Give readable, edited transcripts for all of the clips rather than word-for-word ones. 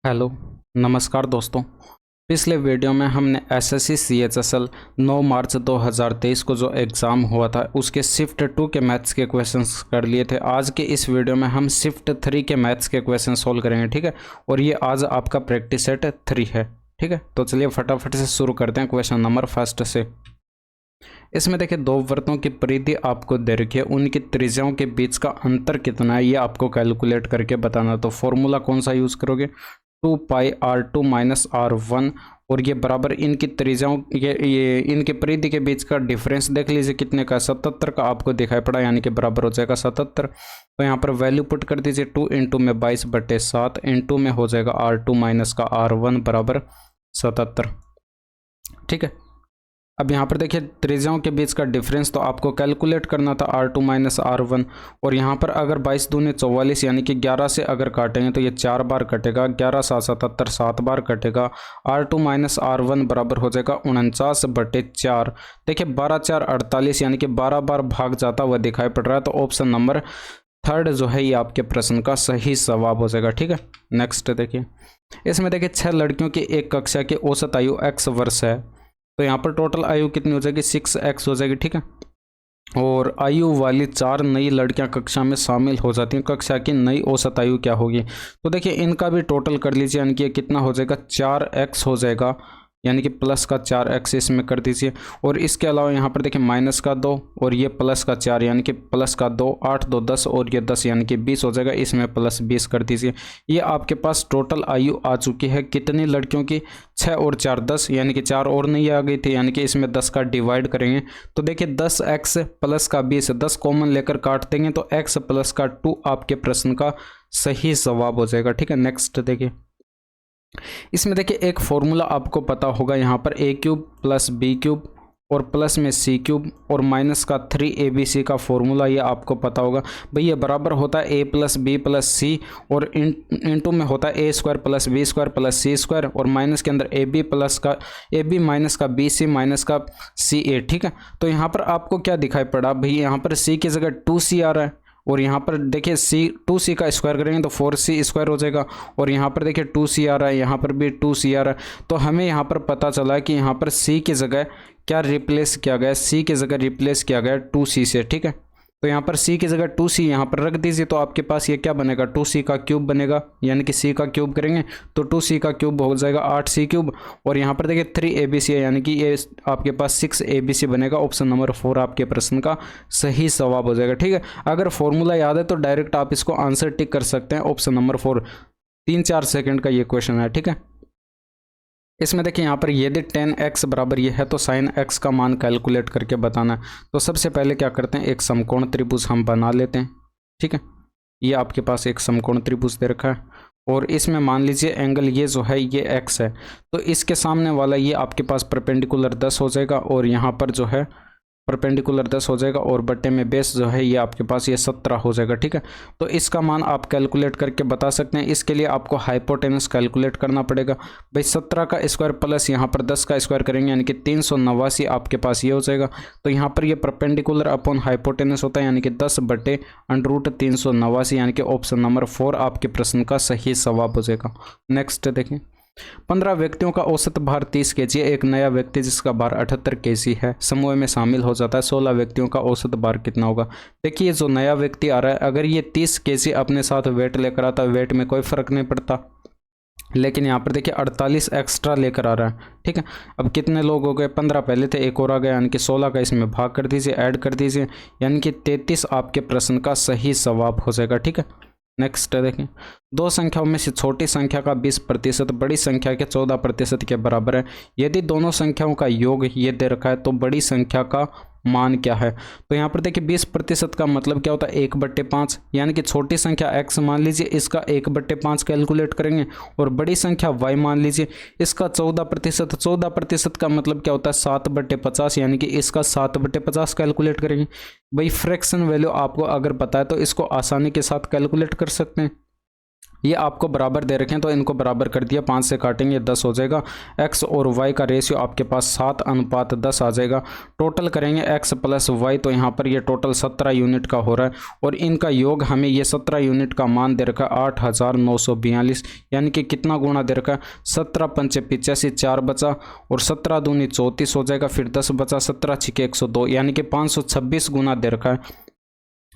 Hello, नमस्कार दोस्तों। पिछले वीडियो में हमने एसएससी सीएचएसएल 9 मार्च 2023 को जो एग्ज़ाम हुआ था उसके शिफ्ट 2 के मैथ्स के क्वेश्चंस कर लिए थे। आज के इस वीडियो में हम शिफ्ट 3 के मैथ्स के क्वेश्चन सोल्व करेंगे, ठीक है। और ये आज आपका प्रैक्टिस सेट 3 है, ठीक है। तो चलिए फटाफट से शुरू करते हैं क्वेश्चन नंबर फर्स्ट से। इसमें देखिए दो वृत्तों की परिधि आपको दे रखी है, उनकी त्रिज्याओं के बीच का अंतर कितना है ये आपको कैलकुलेट करके बताना। तो फॉर्मूला कौन सा यूज़ करोगे, 2πr2 माइनस r1, और ये बराबर इनकी त्रिज्याओं ये इनके परिधि के बीच का डिफरेंस देख लीजिए कितने का, 77 का आपको दिखाई पड़ा, यानी कि बराबर हो जाएगा 77। तो यहाँ पर वैल्यू पुट कर दीजिए, 2 इंटू में 22/7 इंटू में हो जाएगा r2 माइनस का r1 बराबर 77, ठीक है। अब यहाँ पर देखिए त्रिज्याओं के बीच का डिफरेंस तो आपको कैलकुलेट करना था, r2 माइनस r1। और यहाँ पर अगर 22 दूनी 44 यानी कि 11 से अगर काटेंगे तो ये 4 बार कटेगा, 11 7 77 7 बार कटेगा। r2 माइनस r1 बराबर हो जाएगा 49/4। देखिए 12 4 48 यानी कि 12 बार भाग जाता हुआ दिखाई पड़ रहा है। तो ऑप्शन नंबर थर्ड जो है ये आपके प्रश्न का सही जवाब हो जाएगा, ठीक है। नेक्स्ट देखिए, इसमें देखिए 6 लड़कियों की एक कक्षा की औसत आयु x वर्ष है। तो यहाँ पर टोटल आयु कितनी हो जाएगी, 6x हो जाएगी, ठीक है। और आयु वाली 4 नई लड़कियां कक्षा में शामिल हो जाती हैं, कक्षा की नई औसत आयु क्या होगी। तो देखिए इनका भी टोटल कर लीजिए, यानी कि कितना हो जाएगा, 4x हो जाएगा, यानी कि प्लस का 4x इसमें कर दीजिए। और इसके अलावा यहाँ पर देखिए माइनस का 2 और ये प्लस का 4, यानी कि प्लस का 2, 8 2 10 और ये 10 यानी कि 20 हो जाएगा, इसमें प्लस 20 कर दीजिए। ये आपके पास टोटल आयु आ चुकी है कितनी लड़कियों की, 6 और 4 10, यानी कि 4 और नहीं आ गई थी, यानी कि इसमें 10 का डिवाइड करेंगे तो देखिए 10x प्लस का 20, 10 कॉमन लेकर काट देंगे तो x प्लस का 2 आपके प्रश्न का सही जवाब हो जाएगा, ठीक है। नेक्स्ट देखिए, इसमें देखिए एक फॉर्मूला आपको पता होगा, यहाँ पर a³ प्लस b³ और प्लस में c³ और माइनस का 3abc का फॉर्मूला ये आपको पता होगा। भाई ये बराबर होता है a प्लस बी प्लस सी और इंटू में होता है a² plus b² plus c² और माइनस के अंदर ab माइनस का bc माइनस का ca, ठीक है। तो यहाँ पर आपको क्या दिखाई पड़ा, भाई यहाँ पर c की जगह 2c आ रहा है और यहाँ पर देखिए c 2c का स्क्वायर करेंगे तो 4c स्क्वायर हो जाएगा। और यहाँ पर देखिए 2c आ रहा है, यहाँ पर भी 2c आ रहा है। तो हमें यहाँ पर पता चला कि यहाँ पर c की जगह क्या रिप्लेस किया गया, c की जगह रिप्लेस किया गया 2c से, ठीक है। तो यहाँ पर c की जगह 2c यहाँ पर रख दीजिए तो आपके पास ये क्या बनेगा, 2c का क्यूब बनेगा, यानी कि c का क्यूब करेंगे तो 2c का क्यूब हो जाएगा 8c³। और यहाँ पर देखिए 3abc है, यानी कि ये आपके पास 6abc बनेगा। ऑप्शन नंबर 4 आपके प्रश्न का सही जवाब हो जाएगा, ठीक है। अगर फॉर्मूला याद है तो डायरेक्ट आप इसको आंसर टिक कर सकते हैं, ऑप्शन नंबर 4। 3-4 सेकेंड का ये क्वेश्चन है, ठीक है। इसमें देखिए यहाँ पर यदि 10x बराबर ये है तो sin x का मान कैलकुलेट करके बताना है। तो सबसे पहले क्या करते हैं, एक समकोण त्रिभुज हम बना लेते हैं, ठीक है। ये आपके पास एक समकोण त्रिभुज दे रखा है और इसमें मान लीजिए एंगल ये जो है ये x है, तो इसके सामने वाला ये आपके पास परपेंडिकुलर 10 हो जाएगा और यहाँ पर जो है परपेंडिकुलर 10 हो जाएगा और बट्टे में बेस जो है ये आपके पास ये 17 हो जाएगा, ठीक है। तो इसका मान आप कैलकुलेट करके बता सकते हैं। इसके लिए आपको हाइपोटेनस कैलकुलेट करना पड़ेगा। भाई 17 का स्क्वायर प्लस यहाँ पर 10 का स्क्वायर करेंगे यानी कि 389 आपके पास ये हो जाएगा। तो यहाँ पर ये परपेंडिकुलर अपॉन हाइपोटेनस होता है, यानी कि 10/√389, यानी कि ऑप्शन नंबर 4 आपके प्रश्न का सही जवाब हो जाएगा। नेक्स्ट देखें, 15 व्यक्तियों का औसत भार 30 kg, एक नया व्यक्ति जिसका भार 78 kg है समूह में शामिल हो जाता है, 16 व्यक्तियों का औसत भार कितना होगा। देखिए जो नया व्यक्ति आ रहा है अगर ये 30 kg अपने साथ वेट लेकर आता है, वेट में कोई फर्क नहीं पड़ता, लेकिन यहाँ पर देखिए 48 एक्स्ट्रा लेकर आ रहा है, ठीक है। अब कितने लोग हो गए, 15 पहले थे, एक और आ गया, यानी कि 16 का इसमें भाग कर दीजिए, ऐड कर दीजिए, यानी कि 33 आपके प्रश्न का सही जवाब हो जाएगा, ठीक है। नेक्स्ट देखें, दो संख्याओं में से छोटी संख्या का 20% बड़ी संख्या के 14% के बराबर है। यदि दोनों संख्याओं का योग ये दे रखा है तो बड़ी संख्या का मान क्या है। तो यहाँ पर देखिए 20% का मतलब क्या होता है, 1/5, यानी कि छोटी संख्या x मान लीजिए, इसका 1/5 कैलकुलेट करेंगे और बड़ी संख्या y मान लीजिए, इसका 14%। 14% का मतलब क्या होता है, 7/50, यानी कि इसका 7/50 कैलकुलेट करेंगे। भाई फ्रैक्शन वैल्यू आपको अगर पता है तो इसको आसानी के साथ कैलकुलेट कर सकते हैं। ये आपको बराबर दे रखे हैं तो इनको बराबर कर दिया, 5 से काटेंगे 10 हो जाएगा। x और y का रेशियो आपके पास 7:10 आ जाएगा। टोटल करेंगे x प्लस y, तो यहाँ पर ये टोटल 17 यूनिट का हो रहा है और इनका योग हमें ये 17 यूनिट का मान दे रखा है 8,942, यानी कि कितना गुना दे रखा है 17 पंचे 85, 4 बचा और 17 दूनी 34 हो जाएगा, फिर 10 बचा, 17 छिके 102, यानी कि 526 गुना दे रखा है।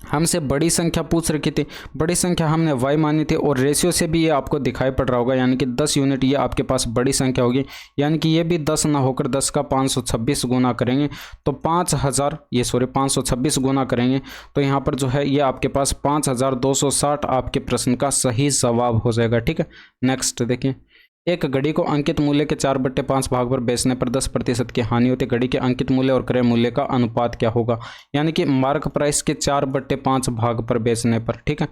हमसे बड़ी संख्या पूछ रखी थी, बड़ी संख्या हमने y मानी थी और रेशियो से भी ये आपको दिखाई पड़ रहा होगा, यानी कि 10 यूनिट ये आपके पास बड़ी संख्या होगी, यानी कि ये भी 10 ना होकर 10 का 526 गुना करेंगे तो 526 गुना करेंगे तो यहाँ पर जो है ये आपके पास 5260 आपके प्रश्न का सही जवाब हो जाएगा। ठीक है, नेक्स्ट देखिए, एक घड़ी को अंकित मूल्य के 4/5 भाग पर बेचने पर 10% की हानि होती है। घड़ी के अंकित मूल्य और क्रय मूल्य का अनुपात क्या होगा, यानी कि मार्क प्राइस के 4/5 भाग पर बेचने पर, ठीक है,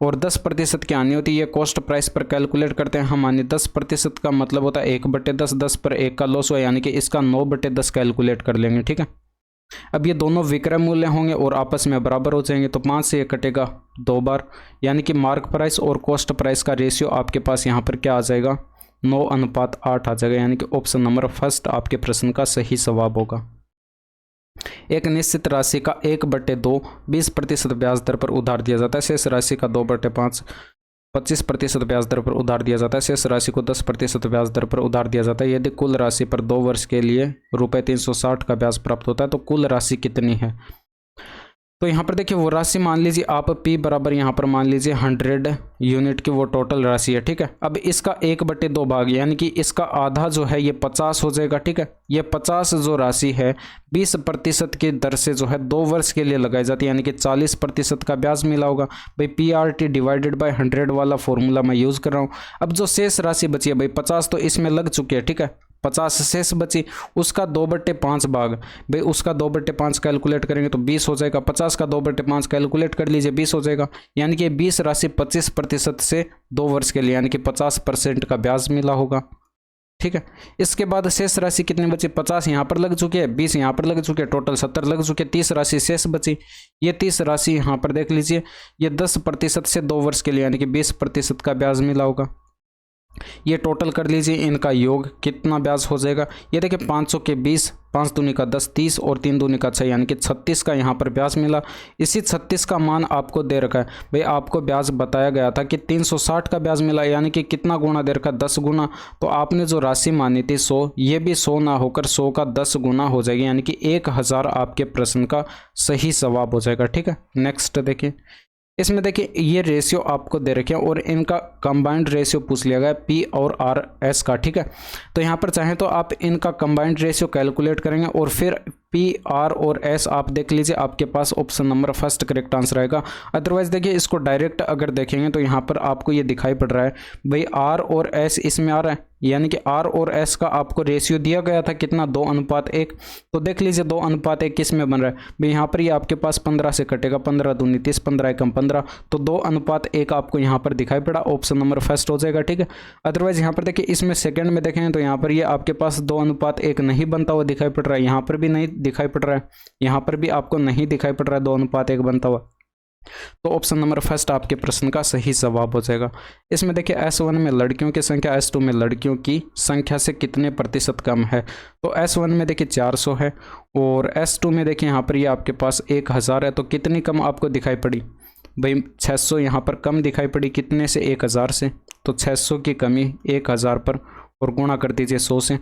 और 10% की हानि होती है। ये कॉस्ट प्राइस पर कैलकुलेट करते हैं हम, मानिए 10% का मतलब होता है 1/10, 10 पर 1 का लॉस हुआ, यानी कि इसका 9/10 कैलकुलेट कर लेंगे। ठीक है, अब ये दोनों विक्रय मूल्य होंगे और आपस में बराबर हो जाएंगे तो 5 से 1 कटेगा 2 बार, यानी कि मार्क प्राइस और कॉस्ट प्राइस का रेशियो आपके पास यहाँ पर क्या आ जाएगा 9:8 आ जाएगा, यानी कि ऑप्शन नंबर फर्स्ट आपके प्रश्न का सही जवाब होगा। एक निश्चित राशि का 1/2 20% ब्याज दर पर उधार दिया जाता है। शेष राशि का 2/5 25% ब्याज दर पर उधार दिया जाता है। शेष राशि को 10% ब्याज दर पर उधार दिया जाता है। यदि कुल राशि पर 2 वर्ष के लिए ₹360 का ब्याज प्राप्त होता है तो कुल राशि कितनी है। तो यहाँ पर देखिए वो राशि मान लीजिए आप P बराबर यहाँ पर मान लीजिए 100 यूनिट की वो टोटल राशि है। ठीक है, अब इसका 1/2 भाग यानी कि इसका आधा जो है ये 50 हो जाएगा। ठीक है, ये 50 जो राशि है 20% की दर से जो है 2 वर्ष के लिए लगाई जाती है, यानी कि 40% का ब्याज मिला होगा। भाई PRT डिवाइडेड बाय 100 वाला फॉर्मूला मैं यूज़ कर रहा हूँ। अब जो शेष राशि बची है भाई 50 तो इसमें लग चुके हैं। ठीक है, 50 शेष बची, उसका 2/5 भाग, भाई उसका 2/5 कैलकुलेट करेंगे तो 20 हो जाएगा। 50 का 2/5 कैलकुलेट कर लीजिए 20 हो जाएगा, यानी कि 20 राशि 25% से 2 वर्ष के लिए, यानी कि 50% का ब्याज मिला होगा। ठीक है, इसके बाद शेष राशि कितनी बची 50 यहाँ पर लग चुकी है, 20 यहाँ पर लग चुके हैं, टोटल 70 लग चुके हैं। 30 राशि शेष बची, ये 30 राशि यहाँ पर देख लीजिए, ये 10% से 2 वर्ष के लिए, यानी कि 20% का ब्याज मिला होगा। ये टोटल कर लीजिए, इनका योग कितना ब्याज हो जाएगा। ये देखिए 500 के 20, 5 दूनी का 10, 30 और 3 दूनी का 6, यानी कि 36 का यहाँ पर ब्याज मिला। इसी 36 का मान आपको दे रखा है, भाई आपको ब्याज बताया गया था कि 360 का ब्याज मिला, यानी कि कितना गुना दे रखा है 10 गुना। तो आपने जो राशि मानी थी 100, ये भी 100 ना होकर 100 का 10 गुना हो जाएगी, यानी कि 1000 आपके प्रश्न का सही जवाब हो जाएगा। ठीक है, नेक्स्ट देखिए, इसमें देखिए ये रेशियो आपको दे रखे हैं और इनका कंबाइंड रेशियो पूछ लिया गया P और RS का। ठीक है, तो यहाँ पर चाहें तो आप इनका कंबाइंड रेशियो कैलकुलेट करेंगे और फिर P, R और S आप देख लीजिए, आपके पास option number first correct answer आएगा। अदरवाइज देखिए इसको डायरेक्ट अगर देखेंगे तो यहाँ पर आपको ये दिखाई पड़ रहा है भाई R और S इसमें आ रहा है, यानी कि R और S का आपको रेशियो दिया गया था कितना 2:1। तो देख लीजिए 2:1 किस में बन रहा है भाई, यहाँ पर ये आपके पास 15 से कटेगा, 15 दूनी 30, 15 एकम 15, तो 2:1 आपको यहाँ पर दिखाई पड़ा, ऑप्शन नंबर फर्स्ट हो जाएगा। ठीक है, अदरवाइज यहाँ पर देखिए इसमें सेकंड में देखें तो यहाँ पर ये आपके पास 2:1 नहीं बनता हुआ दिखाई पड़ रहा है, यहाँ पर भी नहीं दिखाई पड़ रहा है, यहाँ पर भी आपको नहीं दिखाई पड़ रहा है 2:1 बनता हुआ। तो ऑप्शन नंबर फर्स्ट आपके प्रश्न का सही जवाब हो जाएगा। इसमें देखिए S1 में लड़कियों की संख्या S2 में लड़कियों की संख्या से कितने प्रतिशत कम है। तो S1 में देखिए 400 है और S2 में देखिए यहाँ पर ये आपके पास 1000 है, तो कितनी कम आपको दिखाई पड़ी भाई 600 यहाँ पर कम दिखाई पड़ी, कितने से 1000 से, तो 600 की कमी 1000 पर और गुणा कर दीजिए 100 से,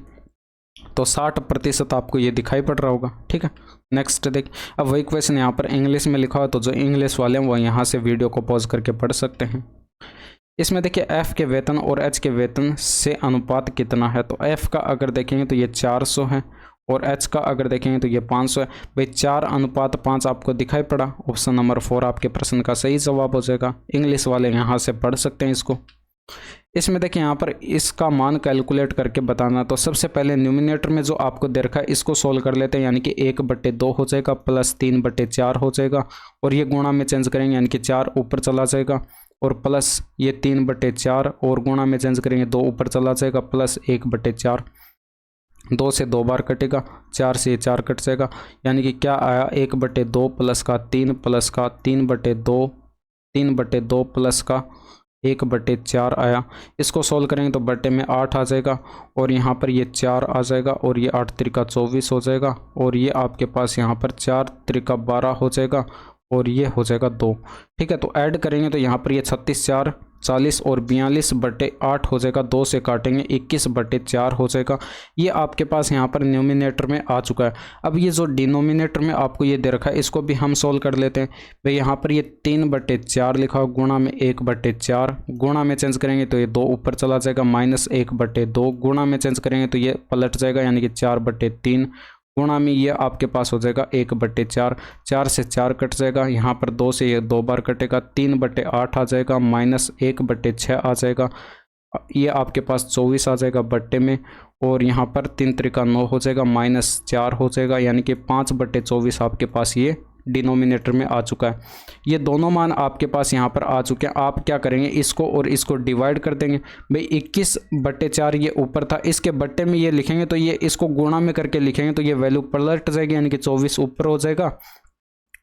तो 60% आपको ये दिखाई पड़ रहा होगा। ठीक है, नेक्स्ट देखिए, अब वही क्वेश्चन यहाँ पर इंग्लिश में लिखा हो तो जो इंग्लिश वाले हैं वो यहाँ से वीडियो को पॉज करके पढ़ सकते हैं। इसमें देखिए F के वेतन और H के वेतन से अनुपात कितना है। तो F का अगर देखेंगे तो ये 400 है और H का अगर देखेंगे तो ये 500 है। भाई 4:5 आपको दिखाई पड़ा, ऑप्शन नंबर 4 आपके प्रश्न का सही जवाब हो जाएगा। इंग्लिश वाले यहाँ से पढ़ सकते हैं इसको। इसमें देखिए यहाँ पर इसका मान कैलकुलेट करके बताना, तो सबसे पहले न्यूमिनेटर में जो आपको दे रखा है इसको सोल्व कर लेते हैं, यानी कि 1/2 हो जाएगा प्लस 3/4 हो जाएगा और ये गुणा में चेंज करेंगे, यानी कि 4 ऊपर चला जाएगा और प्लस ये 3/4 और गुणा में चेंज करेंगे 2 ऊपर चला जाएगा प्लस 1/4, 2 से 2 बार कटेगा, 4 से 4 कट जाएगा, यानी कि क्या आया 1/2 प्लस का 3 प्लस का 3/2 3/2 प्लस का 1/4 आया। इसको सोल्व करेंगे तो बटे में 8 आ जाएगा और यहाँ पर ये 4 आ जाएगा और ये 8 त्रिका 24 हो जाएगा और ये आपके पास यहाँ पर 4 त्रिका 12 हो जाएगा और ये हो जाएगा 2। ठीक है, तो ऐड करेंगे तो यहाँ पर ये 36 4 40 और 42/8 हो जाएगा। 2 से काटेंगे 21/4 हो जाएगा। ये आपके पास यहाँ पर न्यूमिनेटर में आ चुका है। अब ये जो डिनोमिनेटर में आपको ये दे रखा है इसको भी हम सोल्व कर लेते हैं। भाई यहाँ पर ये 3/4 लिखा हो गुणा में 1/4, गुणा में चेंज करेंगे तो ये 2 ऊपर चला जाएगा, -1/2 गुणा में चेंज करेंगे तो ये पलट जाएगा यानी कि 4/3 गुणा में ये आपके पास हो जाएगा 1/4, 4 से 4 कट जाएगा, यहाँ पर 2 से ये 2 बार कटेगा, 3/8 आ जाएगा, -1/6 आ जाएगा, ये आपके पास 24 आ जाएगा बट्टे में और यहाँ पर 3 त्रिका 9 हो जाएगा, -4 हो जाएगा यानी कि 5/24 आपके पास ये डिनोमिनेटर में आ चुका है। ये दोनों मान आपके पास यहाँ पर आ चुके हैं। आप क्या करेंगे, इसको और इसको डिवाइड कर देंगे। भाई 21/4 ये ऊपर था, इसके बट्टे में ये लिखेंगे तो ये इसको गुणा में करके लिखेंगे तो ये वैल्यू पलट जाएगी यानी कि 24 ऊपर हो जाएगा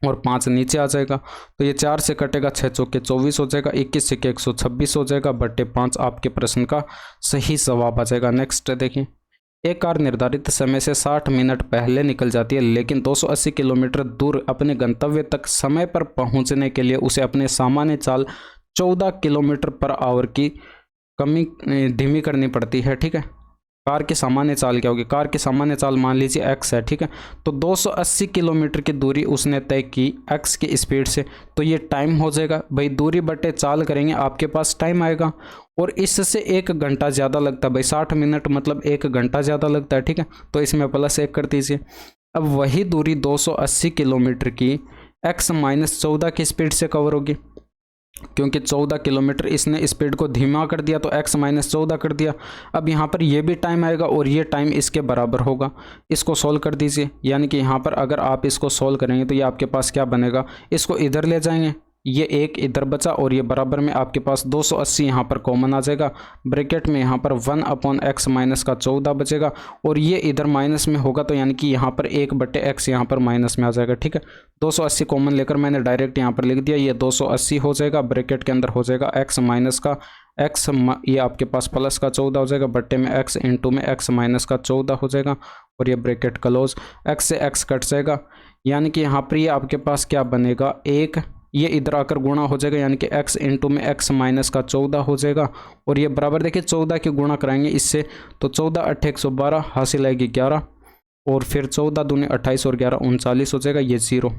और 5 नीचे आ जाएगा। तो ये 4 से कटेगा, 6 चौके 24 हो जाएगा, 21 से 126 हो जाएगा, बट्टे 5 आपके प्रश्न का सही जवाब आ जाएगा। नेक्स्ट देखिए, एक कार निर्धारित समय से 60 मिनट पहले निकल जाती है लेकिन 280 किलोमीटर दूर अपने गंतव्य तक समय पर पहुंचने के लिए उसे अपने सामान्य चाल 14 किलोमीटर पर आवर की धीमी करनी पड़ती है। ठीक है, कार की सामान्य चाल क्या होगी, कार की सामान्य चाल मान लीजिए x है। ठीक है, तो 280 किलोमीटर की दूरी उसने तय की x की स्पीड से, तो ये टाइम हो जाएगा। भाई दूरी बटे चाल करेंगे आपके पास टाइम आएगा और इससे 1 घंटा ज़्यादा लगता है। भाई 60 मिनट मतलब 1 घंटा ज़्यादा लगता है। ठीक है, तो इसमें +1 कर दीजिए। अब वही दूरी 280 किलोमीटर की x - 14 की स्पीड से कवर होगी, क्योंकि 14 किलोमीटर इसने स्पीड को धीमा कर दिया तो x - 14 कर दिया। अब यहाँ पर ये भी टाइम आएगा और ये टाइम इसके बराबर होगा। इसको सोल्व कर दीजिए, यानी कि यहाँ पर अगर आप इसको सोल्व करेंगे तो ये आपके पास क्या बनेगा, इसको इधर ले जाएंगे, ये 1 इधर बचा और ये बराबर में आपके पास 280 यहाँ पर कॉमन आ जाएगा। ब्रैकेट में यहाँ पर 1/x - का 14 बचेगा और ये इधर माइनस में होगा तो यानी कि यहाँ पर 1/x यहाँ पर माइनस में आ जाएगा। ठीक है, 280 कॉमन लेकर मैंने डायरेक्ट यहाँ पर लिख दिया, ये 280 हो जाएगा। ब्रैकेट के अंदर हो जाएगा x माइनस का x, ये आपके पास प्लस का 14 हो जाएगा, बट्टे में x इंटू में x माइनस का 14 हो जाएगा और ये ब्रैकेट क्लोज, x से x कट जाएगा यानी कि यहाँ पर ये आपके पास क्या बनेगा, 1, ये इधर आकर गुणा हो जाएगा यानी कि x इंटू में x माइनस का 14 हो जाएगा और ये बराबर देखिए 14 की गुणा कराएंगे इससे तो 14 × 8 = 112, हासिल आएगी 11 और फिर 14 दूनी 28 और 11 39 हो जाएगा, ये 0।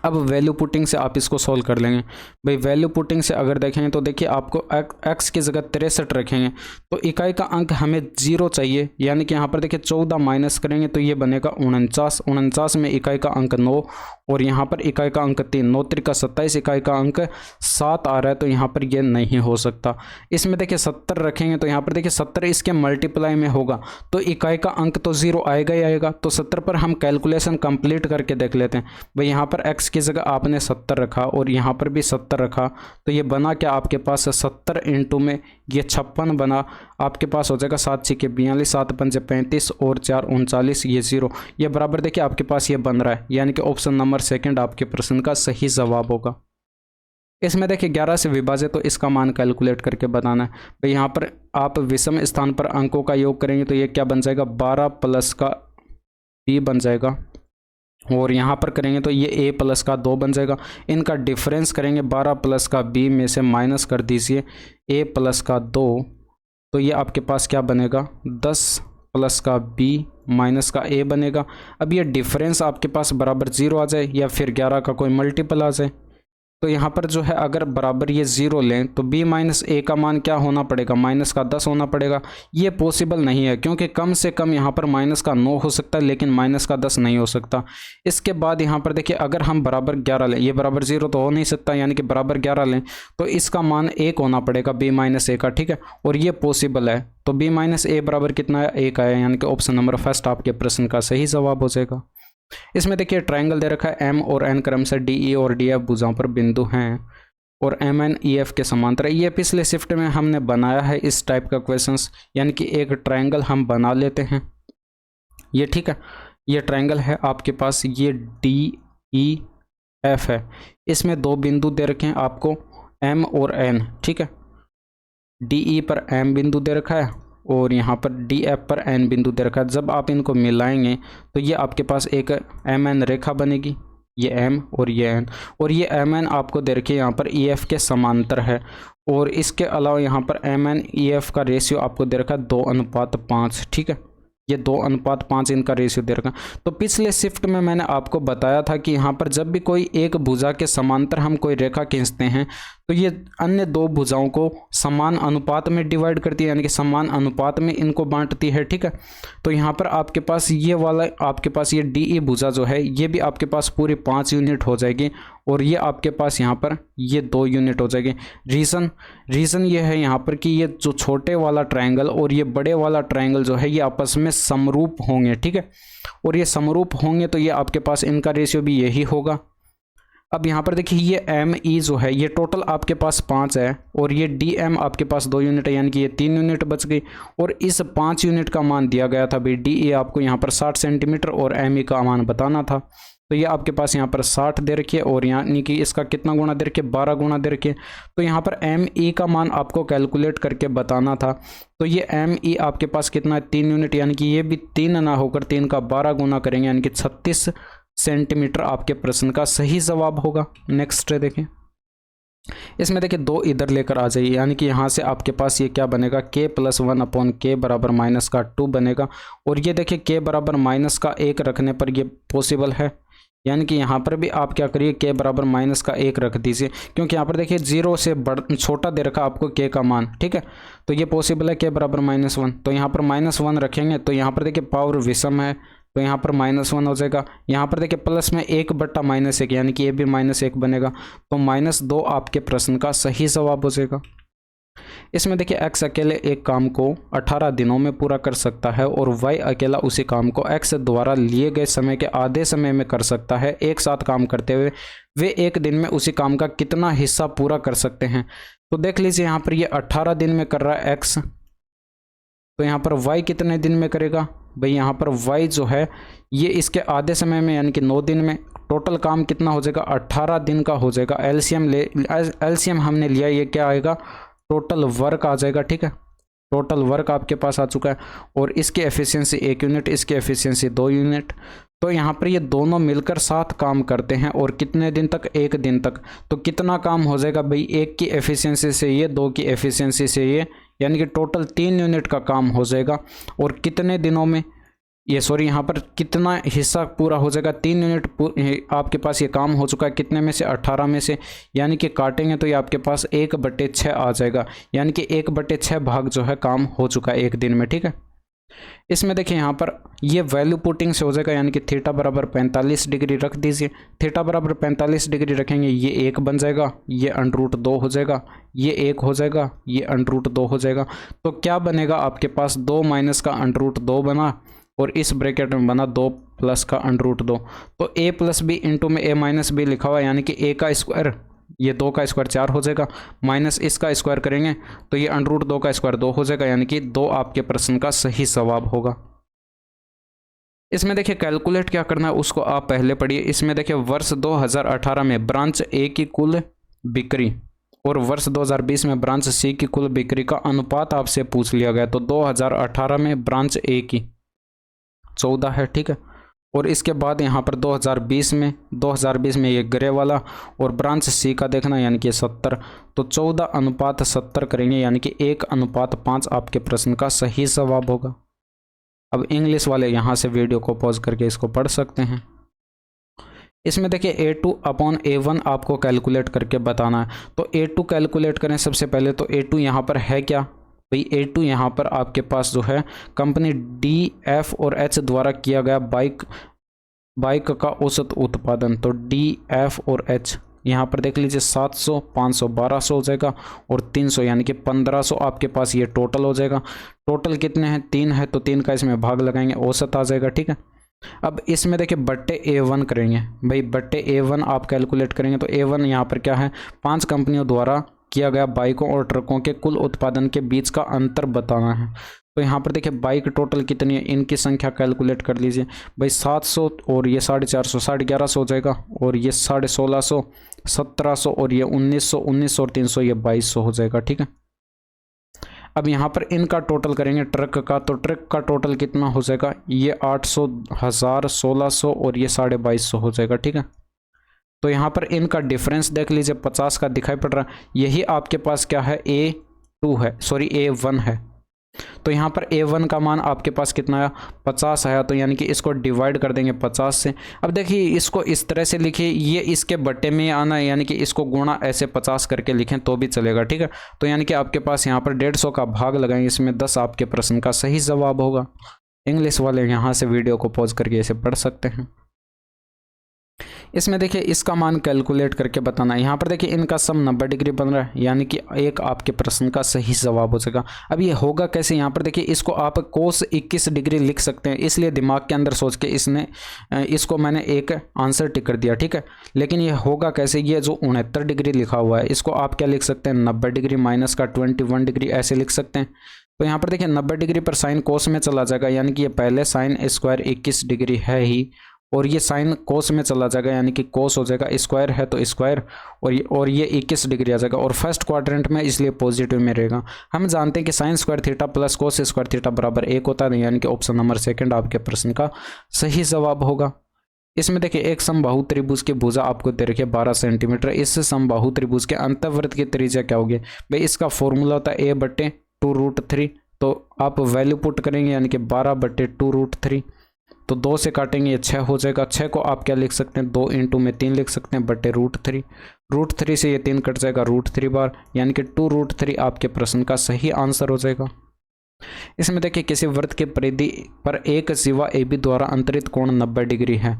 अब वैल्यू पुटिंग से आप इसको सोल्व कर लेंगे। भाई वैल्यू पुटिंग से अगर देखेंगे तो देखिए आपको x की जगह 63 रखेंगे तो इकाई का अंक हमें 0 चाहिए, यानी कि यहाँ पर देखिए 14 माइनस करेंगे तो ये बनेगा 49। 49 में इकाई का अंक 9 और यहाँ पर इकाई का अंक 3, 9 त्रिका 27, इकाई का अंक 7 आ रहा है तो यहाँ पर ये नहीं हो सकता। इसमें देखिए 70 रखेंगे तो यहाँ पर देखिए 70 इसके मल्टीप्लाई में होगा तो इकाई का अंक तो 0 आएगा ही आएगा। तो 70 पर हम कैलकुलेशन कंप्लीट करके देख लेते हैं। भाई यहाँ पर x की जगह आपने 70 रखा और यहाँ पर भी 70 रखा तो ये बना क्या आपके पास 70 इंटू में ये 56 बना, आपके पास हो जाएगा 7 × 42, 7 × 5 = 35 और 4 × 39, ये 0। ये बराबर देखिए आपके पास ये बन रहा है, यानी कि ऑप्शन नंबर 2 आपके प्रश्न का सही जवाब होगा। इसमें देखिए 11 से विभाजित तो इसका मान कैलकुलेट करके बताना है। भाई यहाँ पर आप विषम स्थान पर अंकों का योग करेंगे तो ये क्या बन जाएगा, 12 प्लस का b बन जाएगा और यहाँ पर करेंगे तो ये a प्लस का 2 बन जाएगा। इनका डिफरेंस करेंगे 12 प्लस का b में से माइनस कर दीजिए a प्लस का 2 तो ये आपके पास क्या बनेगा, 10 प्लस का b माइनस का a बनेगा। अब ये डिफरेंस आपके पास बराबर 0 आ जाए या फिर 11 का कोई मल्टीपल आ जाए तो यहाँ पर जो है अगर बराबर ये 0 लें तो b - a का मान क्या होना पड़ेगा, माइनस का 10 होना पड़ेगा। ये पॉसिबल नहीं है क्योंकि कम से कम यहाँ पर माइनस का 9 हो सकता है लेकिन माइनस का 10 नहीं हो सकता। इसके बाद यहाँ पर देखिए अगर हम बराबर 11 लें, ये बराबर 0 तो हो नहीं सकता, यानी कि बराबर 11 लें तो इसका मान 1 होना पड़ेगा b - a का। ठीक है, और ये पॉसिबल है तो b - a बराबर कितना है, 1 आया, यानी कि ऑप्शन नंबर फर्स्ट आपके प्रश्न का सही जवाब हो जाएगा। इसमें देखिए ट्रायंगल दे रखा है m और n क्रम से DE और DF भुजाओं पर बिंदु हैं और MN EF के समांतर है। ये पिछले शिफ्ट में हमने बनाया है इस टाइप का क्वेश्चंस, यानी कि एक ट्रायंगल हम बना लेते हैं ये। ठीक है, ये ट्रायंगल है आपके पास, ये DEF है, इसमें 2 बिंदु दे रखे हैं आपको M और N। ठीक है, DE पर M बिंदु दे रखा है और यहाँ पर DF पर N बिंदु दे रखा है। जब आप इनको मिलाएंगे तो ये आपके पास एक MN रेखा बनेगी, ये M और ये N, और ये MN आपको दे रखी है यहाँ पर EF के समांतर है। और इसके अलावा यहाँ पर MN EF का रेशियो आपको दे रखा है 2:5, ठीक है, ये 2:5 इनका रेशियो दे रखा। तो पिछले शिफ्ट में मैंने आपको बताया था कि यहाँ पर जब भी कोई एक भुजा के समांतर हम कोई रेखा खींचते हैं तो ये अन्य दो भुजाओं को समान अनुपात में डिवाइड करती है, यानी कि समान अनुपात में इनको बांटती है, ठीक है। तो यहाँ पर आपके पास ये वाला आपके पास ये DE भुजा जो है ये भी आपके पास पूरी 5 यूनिट हो जाएगी और ये आपके पास यहाँ पर ये 2 यूनिट हो जाएगी। रीज़न ये है यहाँ पर कि ये जो छोटे वाला ट्रायंगल और ये बड़े वाला ट्रायंगल जो है ये आपस में समरूप होंगे, ठीक है, और ये समरूप होंगे तो ये आपके पास इनका रेशियो भी यही होगा। अब यहाँ पर देखिए ये ME जो है ये टोटल आपके पास 5 है और ये DM आपके पास 2 यूनिट है, यानी कि ये 3 यूनिट बच गई। और इस 5 यूनिट का मान दिया गया था भाई, DE आपको यहाँ पर 60 सेंटीमीटर और ME का मान बताना था। तो ये आपके पास यहाँ पर 60 दे रखी है और यानी कि इसका कितना गुना दे रखिए, 12 गुना दे रखिए। तो यहाँ पर ME का मान आपको कैलकुलेट करके बताना था। तो ये ME आपके पास कितना है, 3 यूनिट, यानी कि ये भी 3 ना होकर 3 का 12 गुना करेंगे, यानी कि 36 सेंटीमीटर आपके प्रश्न का सही जवाब होगा। नेक्स्ट देखिए, इसमें देखिए 2 इधर लेकर आ जाइए, यानी कि यहाँ से आपके पास ये क्या बनेगा, k+1/k बराबर -2 बनेगा। और ये देखिए k बराबर -1 रखने पर ये पॉसिबल है, यानी कि यहाँ पर भी आप क्या करिए k बराबर -1 रख दीजिए, क्योंकि यहाँ पर देखिए 0 से छोटा दे रखा आपको k का मान, ठीक है। तो ये पॉसिबल है k बराबर -1, तो यहाँ पर -1 रखेंगे तो यहाँ पर देखिए पावर विषम है तो यहाँ पर -1 हो जाएगा। यहाँ पर देखिए प्लस में 1/-1 यानी कि ये भी -1 बनेगा, तो -2 आपके प्रश्न का सही जवाब हो जाएगा। इसमें देखिए x अकेले एक काम को 18 दिनों में पूरा कर सकता है और y अकेला उसी काम को x द्वारा लिए गए समय के आधे समय में कर सकता है। एक साथ काम करते हुए वे एक दिन में उसी काम का कितना हिस्सा पूरा कर सकते हैं। तो देख लीजिए यहाँ पर ये 18 दिन में कर रहा है x, तो यहाँ पर y कितने दिन में करेगा भाई, यहाँ पर y जो है ये इसके आधे समय में यानी कि 9 दिन में। टोटल काम कितना हो जाएगा, 18 दिन का हो जाएगा। एलसीएम हमने लिया, ये क्या आएगा, टोटल वर्क आ जाएगा, ठीक है। टोटल वर्क आपके पास आ चुका है और इसकी एफिशिएंसी 1 यूनिट, इसकी एफिशिएंसी 2 यूनिट। तो यहाँ पर ये दोनों मिलकर साथ काम करते हैं और कितने दिन तक, 1 दिन तक। तो कितना काम हो जाएगा भाई, 1 की एफिशिएंसी से ये, 2 की एफिशिएंसी से ये, यानी कि टोटल 3 यूनिट का काम हो जाएगा। और कितने दिनों में, ये सॉरी यहाँ पर कितना हिस्सा पूरा हो जाएगा, 3 यूनिट आपके पास ये काम हो चुका है। कितने में से, 18 में से, यानी कि काटेंगे तो ये आपके पास 1/6 आ जाएगा, यानी कि 1/6 भाग जो है काम हो चुका है 1 दिन में, ठीक है। इसमें देखिए यहाँ पर ये वैल्यू पुटिंग से हो जाएगा, यानी कि थीटा बराबर 45 डिग्री रख दीजिए। थीटा बराबर 45 डिग्री रखेंगे, ये 1 बन जाएगा, ये √2 हो जाएगा, ये 1 हो जाएगा, ये √2 हो जाएगा। तो क्या बनेगा आपके पास, 2 माइनस का √2 बना और इस ब्रैकेट में बना 2 प्लस का √2। तो a प्लस बी इंटू में a माइनस बी लिखा हुआ है, यानी कि a का स्क्वायर, ये 2 का स्क्वायर 4 हो जाएगा, माइनस इसका स्क्वायर करेंगे तो ये √2 का स्क्वायर 2 हो जाएगा, यानी कि 2 आपके प्रश्न का सही जवाब होगा। इसमें देखिए कैलकुलेट क्या करना है उसको आप पहले पढ़िए। इसमें देखिए वर्ष 2018 में ब्रांच ए की कुल बिक्री और वर्ष 2020 में ब्रांच सी की कुल बिक्री का अनुपात आपसे पूछ लिया गया। तो 2018 में ब्रांच ए की 14 है, ठीक है। और इसके बाद यहाँ पर 2020 में ये ग्रे वाला और ब्रांच सी का देखना, यानी कि 70। तो 14:70 करेंगे, यानी कि 1:5 आपके प्रश्न का सही जवाब होगा। अब इंग्लिश वाले यहाँ से वीडियो को पॉज करके इसको पढ़ सकते हैं। इसमें देखिए A2/A1 आपको कैलकुलेट करके बताना है। तो A2 कैलकुलेट करें सबसे पहले। तो A2 यहाँ पर है क्या भाई, A2 यहाँ पर आपके पास जो है कंपनी D, F और H द्वारा किया गया बाइक का औसत उत्पादन। तो D, F और H यहाँ पर देख लीजिए 700, 500, 1200 हो जाएगा और 300, यानी कि 1500 आपके पास ये टोटल हो जाएगा। टोटल कितने हैं, 3 है, तो 3 का इसमें भाग लगाएंगे, औसत आ जाएगा, ठीक है। अब इसमें देखिए बट्टे A1 करेंगे भाई, बट्टे A1 आप कैलकुलेट करेंगे। तो A1 यहाँ पर क्या है, 5 कंपनियों द्वारा किया गया बाइकों और ट्रकों के कुल उत्पादन के बीच का अंतर बताना है। तो यहाँ पर देखिए बाइक टोटल कितनी है, इनकी संख्या कैलकुलेट कर लीजिए भाई। 700 और ये 450, 1150 हो जाएगा, और ये 1650, 1700 और ये 1900 और 300 ये 2200 हो जाएगा, ठीक है। अब यहाँ पर इनका टोटल करेंगे ट्रक का, तो ट्रक का टोटल कितना हो जाएगा, ये 800, 1000, 1600 और ये 2250 हो जाएगा। ठीक है, तो यहाँ पर इनका डिफरेंस देख लीजिए, 50 का दिखाई पड़ रहा है। यही आपके पास क्या है, A2 है, सॉरी A1 है। तो यहाँ पर A1 का मान आपके पास कितना आया, 50 आया। तो यानी कि इसको डिवाइड कर देंगे 50 से। अब देखिए इसको इस तरह से लिखिए, ये इसके बट्टे में आना है, यानी कि इसको गुणा ऐसे 50 करके लिखें तो भी चलेगा। ठीक है, तो यानी कि आपके पास यहाँ पर 150 का भाग लगाएंगे, इसमें 10 आपके प्रश्न का सही जवाब होगा। इंग्लिश वाले यहाँ से वीडियो को पॉज करके इसे पढ़ सकते हैं। इसमें देखिए इसका मान कैलकुलेट करके बताना है। यहाँ पर देखिए इनका सम 90 डिग्री बन रहा है, यानी कि एक आपके प्रश्न का सही जवाब हो जाएगा। अब ये होगा कैसे, यहाँ पर देखिए इसको आप कोस 21 डिग्री लिख सकते हैं, इसलिए दिमाग के अंदर सोच के इसको मैंने एक आंसर टिक कर दिया। ठीक है, लेकिन ये होगा कैसे, ये जो 69 डिग्री लिखा हुआ है इसको आप क्या लिख सकते हैं, 90 डिग्री माइनस का 21 डिग्री ऐसे लिख सकते हैं। तो यहाँ पर देखिए 90 डिग्री पर साइन कोस में चला जाएगा, यानी कि ये पहले साइन स्क्वायर 21 डिग्री है ही, और ये साइन कोस में चला जाएगा, यानी कि कोस हो जाएगा, स्क्वायर है तो स्क्वायर, और ये 21 डिग्री आ जाएगा, और फर्स्ट क्वाड्रेंट में इसलिए पॉजिटिव में रहेगा। हम जानते हैं कि sine square theta plus cos square theta बराबर 1 होता है, यानी कि ऑप्शन नंबर सेकंड आपके प्रश्न का सही जवाब होगा। इसमें देखिए एक समबाहु त्रिभुज की भुजा आपको दे रखी है 12 सेंटीमीटर। इस समबाहु त्रिभुज के अंतःवृत्त की त्रिज्या क्या होगी भाई, इसका फॉर्मूला होता है a/2√3। तो आप वैल्यू पुट करेंगे, यानी कि 12/2√3, तो 2 से काटेंगे ये 6 हो जाएगा। 6 को आप क्या लिख सकते हैं, 2 इंटू में 3 लिख सकते हैं /√3। √3 से ये 3 कट जाएगा √3 बार, यानी कि 2√3 आपके प्रश्न का सही आंसर हो जाएगा। इसमें देखिए किसी वृत्त के परिधि पर एक जीवा AB द्वारा अंतरित कोण 90 डिग्री है।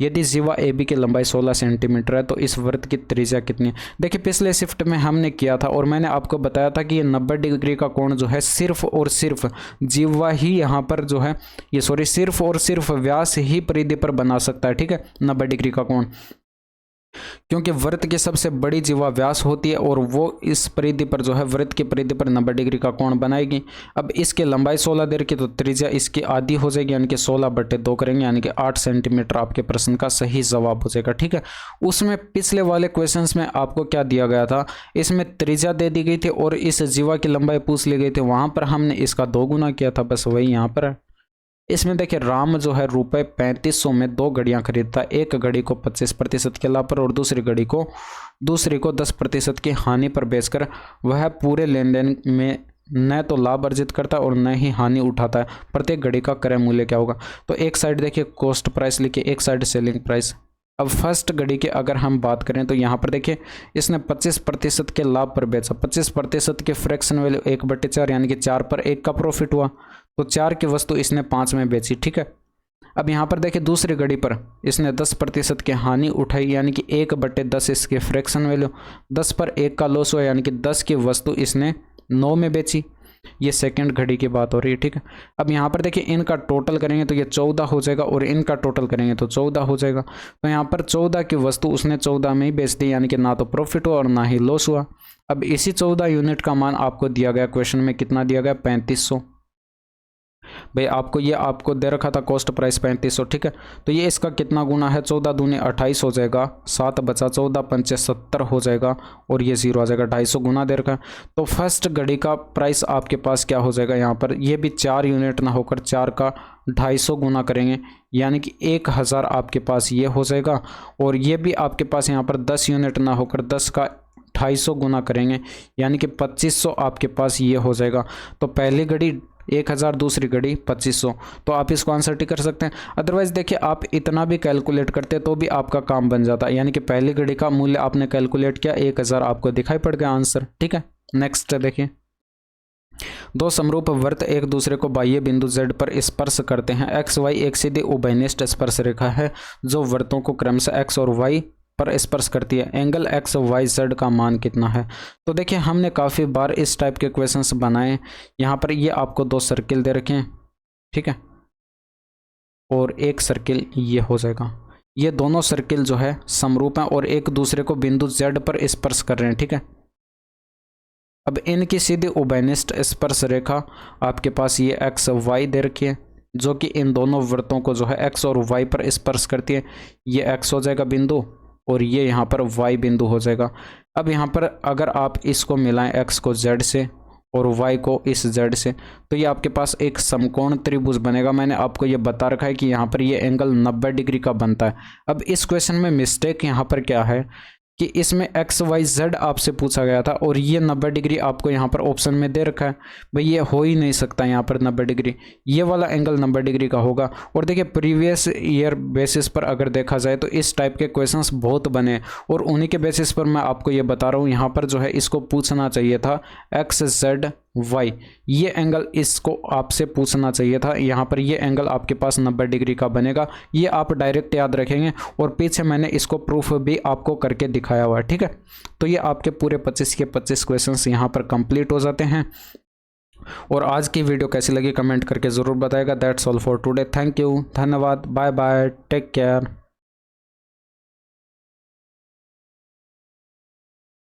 यदि जीवा AB की लंबाई 16 सेंटीमीटर है तो इस वृत्त की त्रिज्या कितनी है। देखिए पिछले शिफ्ट में हमने किया था और मैंने आपको बताया था कि ये 90 डिग्री का कोण जो है सिर्फ और सिर्फ जीवा ही यहाँ पर जो है ये सिर्फ और सिर्फ व्यास ही परिधि पर बना सकता है। ठीक है, 90 डिग्री का कोण, क्योंकि वृत्त की सबसे बड़ी जीवा व्यास होती है और वो इस परिधि पर जो है वृत्त की परिधि पर 90 डिग्री का कोण बनाएगी। अब इसकी लंबाई 16 देर की, तो त्रिज्या इसकी आधी हो जाएगी, यानी कि 16/2 करेंगे, यानी कि 8 सेंटीमीटर आपके प्रश्न का सही जवाब हो जाएगा। ठीक है, उसमें पिछले वाले क्वेश्चंस में आपको क्या दिया गया था, इसमें त्रिज्या दे दी गई थी और इस जीवा की लंबाई पूछ ली गई थी, वहां पर हमने इसका 2 गुना किया था, बस वही यहाँ पर है। इसमें देखिए राम जो है रुपए 3500 में 2 घड़ियां खरीदता है, एक घड़ी को 25% के लाभ पर और दूसरी को 10% की हानि पर बेचकर वह पूरे लेन देन में न तो लाभ अर्जित करता है और न ही हानि उठाता है। प्रत्येक घड़ी का क्रय मूल्य क्या होगा। तो एक साइड देखिए कॉस्ट प्राइस लिखिए, एक साइड सेलिंग प्राइस। अब फर्स्ट घड़ी की अगर हम बात करें तो यहाँ पर देखिए इसने 25% के लाभ पर बेचा, 25% के फ्रैक्शन वैल्यू 1/4, यानी कि 4 पर 1 का प्रॉफिट हुआ, तो 4 की वस्तु इसने 5 में बेची। ठीक है, अब यहाँ पर देखिए दूसरी घड़ी पर इसने 10% की हानि उठाई, यानी कि 1/10 इसके फ्रैक्शन वैल्यू, 10 पर 1 का लॉस हुआ, यानी कि 10 की वस्तु इसने 9 में बेची। ये सेकंड घड़ी की बात हो रही है। ठीक है, अब यहाँ पर देखिए इनका टोटल करेंगे तो ये 14 हो जाएगा और इनका टोटल करेंगे तो 14 हो जाएगा। तो यहाँ पर 14 की वस्तु उसने 14 में ही बेच दी, यानी कि ना तो प्रॉफिट हुआ और ना ही लॉस हुआ। अब इसी 14 यूनिट का मान आपको दिया गया, क्वेश्चन में कितना दिया गया, 3500। भाई आपको दे रखा था कॉस्ट प्राइस 3500। ठीक है, तो ये इसका कितना गुना है, 14 दूनी 28 हो जाएगा, 7 बचा 14 पंचे 70 हो जाएगा और ये 0 आ जाएगा, 250 गुना दे रखा है। तो फर्स्ट घड़ी का प्राइस आपके पास क्या हो जाएगा, यहाँ पर ये भी 4 यूनिट ना होकर 4 का 250 गुना करेंगे, यानी कि 1000 आपके पास ये हो जाएगा। और ये भी आपके पास यहाँ पर 10 यूनिट ना होकर 10 का 250 गुना करेंगे, यानी कि 2500 आपके पास ये हो जाएगा। तो पहली घड़ी 1000, दूसरी घड़ी 2500, तो आप इसको आंसर टिक कर सकते हैं। अदरवाइज देखिए आप इतना भी कैलकुलेट करते तो भी आपका काम बन जाता, यानी कि पहली घड़ी का मूल्य आपने कैलकुलेट किया 1000 आपको दिखाई पड़ गया आंसर। ठीक है, नेक्स्ट देखिए, 2 समरूप वृत्त एक दूसरे को बाह्य बिंदु Z पर स्पर्श करते हैं। XY एक सीधी उभयनिष्ठ स्पर्श रेखा है जो वृत्तों को क्रमशः X और Y पर स्पर्श करती है। एंगल XYZ का मान कितना है। तो देखिए हमने काफ़ी बार इस टाइप के क्वेश्चंस बनाए। यहाँ पर ये आपको 2 सर्किल दे रखे हैं, ठीक है, और एक सर्किल ये हो जाएगा। ये दोनों सर्किल जो है समरूप हैं और एक दूसरे को बिंदु Z पर स्पर्श कर रहे हैं। ठीक है, अब इनकी सीधी उभयनिष्ठ स्पर्श रेखा आपके पास ये XY दे रखी है, जो कि इन दोनों वृत्तों को जो है X और Y पर स्पर्श करती है। ये X हो जाएगा बिंदु और ये यहाँ पर Y बिंदु हो जाएगा। अब यहाँ पर अगर आप इसको मिलाएं X को Z से और y को इस z से, तो ये आपके पास एक समकोण त्रिभुज बनेगा। मैंने आपको ये बता रखा है कि यहाँ पर ये एंगल 90 डिग्री का बनता है। अब इस क्वेश्चन में मिस्टेक यहाँ पर क्या है कि इसमें एक्स वाई जेड आपसे पूछा गया था और ये 90 डिग्री आपको यहाँ पर ऑप्शन में दे रखा है। भाई ये हो ही नहीं सकता यहाँ पर 90 डिग्री, ये वाला एंगल 90 डिग्री का होगा। और देखिए प्रीवियस ईयर बेसिस पर अगर देखा जाए तो इस टाइप के क्वेश्चंस बहुत बने और उन्हीं के बेसिस पर मैं आपको ये बता रहा हूँ। यहाँ पर जो है इसको पूछना चाहिए था एक्स जेड वाई, ये एंगल इसको आपसे पूछना चाहिए था। यहाँ पर ये एंगल आपके पास 90 डिग्री का बनेगा, ये आप डायरेक्ट याद रखेंगे। और पीछे मैंने इसको प्रूफ भी आपको करके दिखाया हुआ है, ठीक है। तो ये आपके पूरे 25 के 25 क्वेश्चंस यहाँ पर कंप्लीट हो जाते हैं। और आज की वीडियो कैसी लगी कमेंट करके ज़रूर बताएगा। That's all for today, thank you, धन्यवाद, बाय बाय, टेक केयर।